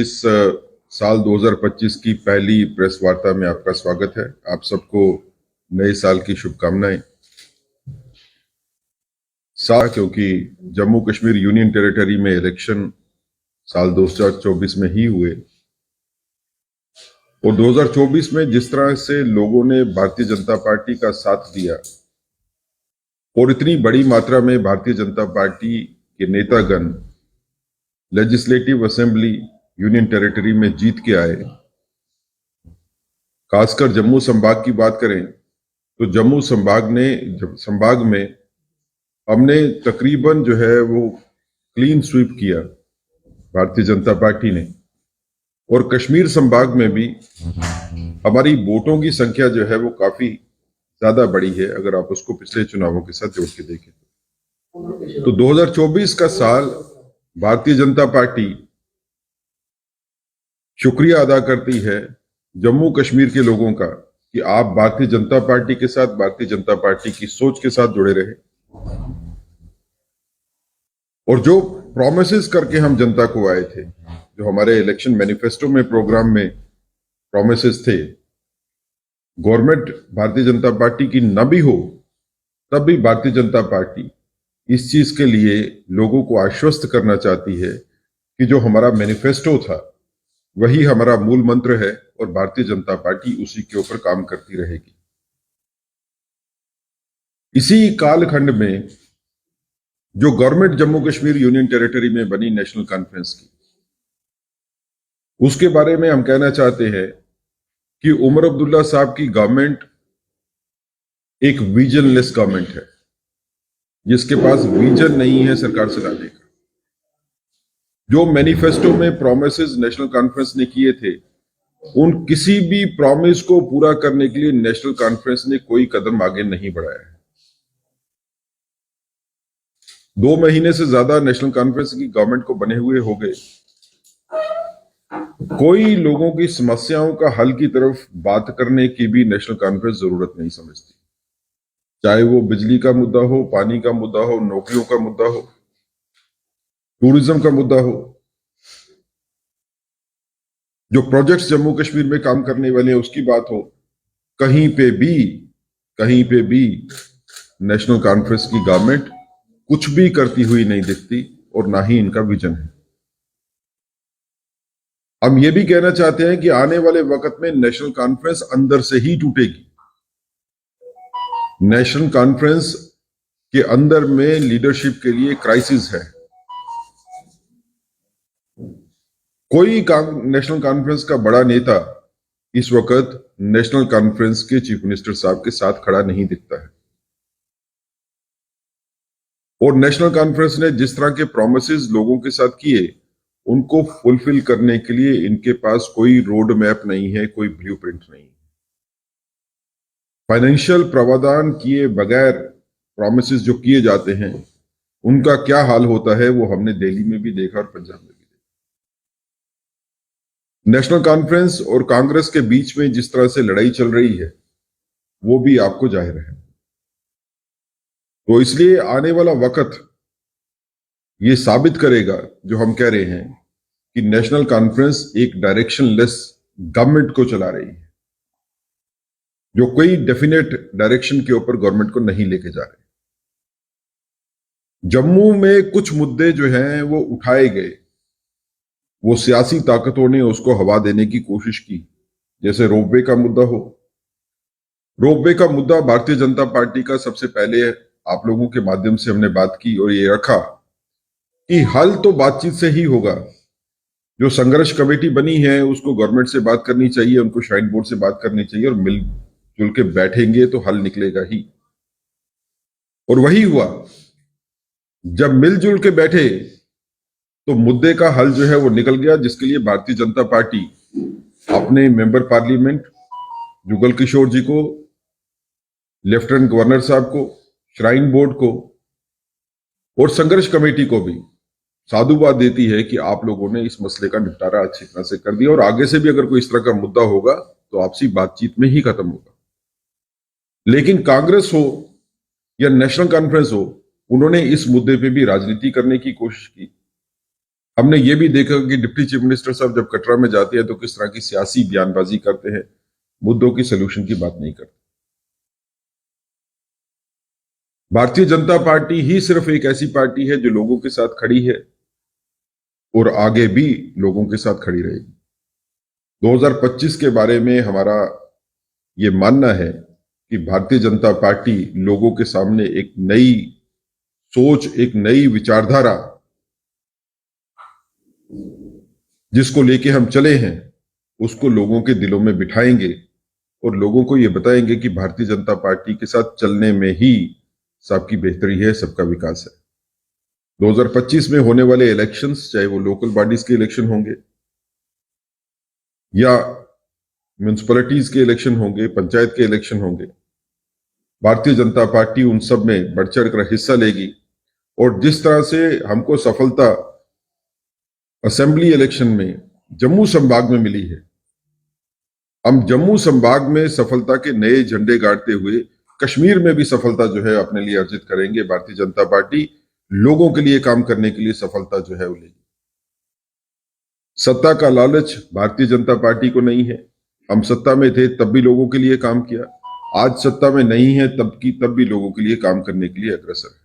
इस साल 2025 की पहली प्रेस वार्ता में आपका स्वागत है। आप सबको नए साल की शुभकामनाएं। क्योंकि जम्मू कश्मीर यूनियन टेरिटरी में इलेक्शन साल 2024 में ही हुए और 2024 में जिस तरह से लोगों ने भारतीय जनता पार्टी का साथ दिया और इतनी बड़ी मात्रा में भारतीय जनता पार्टी के नेतागण लेजिस्लेटिव असेंबली यूनियन टेरिटरी में जीत के आए। खासकर जम्मू संभाग की बात करें तो जम्मू संभाग में हमने तकरीबन जो है वो क्लीन स्वीप किया भारतीय जनता पार्टी ने, और कश्मीर संभाग में भी हमारी वोटों की संख्या जो है वो काफी ज्यादा बढ़ी है अगर आप उसको पिछले चुनावों के साथ जोड़ के देखें तो 2024 का साल भारतीय जनता पार्टी शुक्रिया अदा करती है जम्मू कश्मीर के लोगों का कि आप भारतीय जनता पार्टी के साथ, भारतीय जनता पार्टी की सोच के साथ जुड़े रहे और जो प्रॉमिसेस करके हम जनता को आए थे, जो हमारे इलेक्शन मैनिफेस्टो में प्रोग्राम में प्रॉमिसेस थे, गवर्नमेंट भारतीय जनता पार्टी की न भी हो तब भी भारतीय जनता पार्टी इस चीज के लिए लोगों को आश्वस्त करना चाहती है कि जो हमारा मैनिफेस्टो था वही हमारा मूल मंत्र है और भारतीय जनता पार्टी उसी के ऊपर काम करती रहेगी। इसी कालखंड में जो government Jammu Kashmir union territory में बनी नेशनल कॉन्फ्रेंस की, उसके बारे में हम कहना चाहते हैं कि उमर अब्दुल्ला साहब की गवर्नमेंट एक विजनलेस गवर्नमेंट है, जिसके पास विजन नहीं है सरकार चलाने का। जो मैनिफेस्टो में प्रॉमिसेस नेशनल कॉन्फ्रेंस ने किए थे, उन किसी भी प्रॉमिस को पूरा करने के लिए नेशनल कॉन्फ्रेंस ने कोई कदम आगे नहीं बढ़ाया है। 2 महीने से ज्यादा नेशनल कॉन्फ्रेंस की गवर्नमेंट को बने हुए हो गए, कोई लोगों की समस्याओं का हल की तरफ बात करने की भी नेशनल कॉन्फ्रेंस जरूरत नहीं समझती, चाहे वो बिजली का मुद्दा हो, पानी का मुद्दा हो, नौकरियों का मुद्दा हो, टूरिज्म का मुद्दा हो, जो प्रोजेक्ट्स जम्मू कश्मीर में काम करने वाले हैं उसकी बात हो, कहीं पे भी नेशनल कॉन्फ्रेंस की गवर्नमेंट कुछ भी करती हुई नहीं दिखती और ना ही इनका विजन है। हम ये भी कहना चाहते हैं कि आने वाले वक्त में नेशनल कॉन्फ्रेंस अंदर से ही टूटेगी। नेशनल कॉन्फ्रेंस के अंदर में लीडरशिप के लिए क्राइसिस है। कोई नेशनल कॉन्फ्रेंस का बड़ा नेता इस वक्त नेशनल कॉन्फ्रेंस के चीफ मिनिस्टर साहब के साथ खड़ा नहीं दिखता है, और नेशनल कॉन्फ्रेंस ने जिस तरह के प्रॉमिसेस लोगों के साथ किए, उनको फुलफिल करने के लिए इनके पास कोई रोड मैप नहीं है, कोई ब्लूप्रिंट नहीं। फाइनेंशियल प्रावधान किए बगैर प्रॉमिसेस जो किए जाते हैं उनका क्या हाल होता है वो हमने दिल्ली में भी देखा और पंजाब में भी देखा। नेशनल कॉन्फ्रेंस और कांग्रेस के बीच में जिस तरह से लड़ाई चल रही है वो भी आपको जाहिर है। तो इसलिए आने वाला वक्त ये साबित करेगा जो हम कह रहे हैं कि नेशनल कॉन्फ्रेंस एक डायरेक्शनलेस गवर्नमेंट को चला रही है, जो कोई डेफिनेट डायरेक्शन के ऊपर गवर्नमेंट को नहीं लेके जा रहे। जम्मू में कुछ मुद्दे जो हैं वो उठाए गए, वो सियासी ताकतों ने उसको हवा देने की कोशिश की, जैसे रोपवे का मुद्दा हो। रोपवे का मुद्दा भारतीय जनता पार्टी का सबसे पहले आप लोगों के माध्यम से हमने बात की और ये रखा कि हल तो बातचीत से ही होगा। जो संघर्ष कमेटी बनी है उसको गवर्नमेंट से बात करनी चाहिए, उनको श्राइन बोर्ड से बात करनी चाहिए और मिलजुल के बैठेंगे तो हल निकलेगा ही। और वही हुआ, जब मिलजुल के बैठे तो मुद्दे का हल जो है वो निकल गया, जिसके लिए भारतीय जनता पार्टी अपने मेंबर पार्लियामेंट जुगल किशोर जी को, लेफ्टिनेंट गवर्नर साहब को, श्राइन बोर्ड को और संघर्ष कमेटी को भी साधुवाद देती है कि आप लोगों ने इस मसले का निपटारा अच्छी तरह से कर दिया और आगे से भी अगर कोई इस तरह का मुद्दा होगा तो आपसी बातचीत में ही खत्म होगा। लेकिन कांग्रेस हो या नेशनल कॉन्फ्रेंस हो, उन्होंने इस मुद्दे पे भी राजनीति करने की कोशिश की हमने ये भी देखा कि डिप्टी चीफ मिनिस्टर साहब जब कटरा में जाते हैं तो किस तरह की सियासी बयानबाजी करते हैं, मुद्दों की सोल्यूशन की बात नहीं करते। भारतीय जनता पार्टी ही सिर्फ एक ऐसी पार्टी है जो लोगों के साथ खड़ी है और आगे भी लोगों के साथ खड़ी रहेगी। 2025 के बारे में हमारा ये मानना है कि भारतीय जनता पार्टी लोगों के सामने एक नई सोच, एक नई विचारधारा जिसको लेके हम चले हैं, उसको लोगों के दिलों में बिठाएंगे और लोगों को ये बताएंगे कि भारतीय जनता पार्टी के साथ चलने में ही सबकी बेहतरी है, सबका विकास है। 2025 में होने वाले इलेक्शंस, चाहे वो लोकल बॉडीज के इलेक्शन होंगे या म्यूनिसिपैलिटीज के इलेक्शन होंगे, पंचायत के इलेक्शन होंगे, भारतीय जनता पार्टी उन सब में बढ़ चढ़ कर हिस्सा लेगी। और जिस तरह से हमको सफलता असेंबली इलेक्शन में जम्मू संभाग में मिली है, हम जम्मू संभाग में सफलता के नए झंडे गाड़ते हुए कश्मीर में भी सफलता जो है अपने लिए अर्जित करेंगे। भारतीय जनता पार्टी लोगों के लिए काम करने के लिए सफलता जो है वो लेगी। सत्ता का लालच भारतीय जनता पार्टी को नहीं है। हम सत्ता में थे तब भी लोगों के लिए काम किया, आज सत्ता में नहीं है तब भी लोगों के लिए काम करने के लिए अग्रसर है।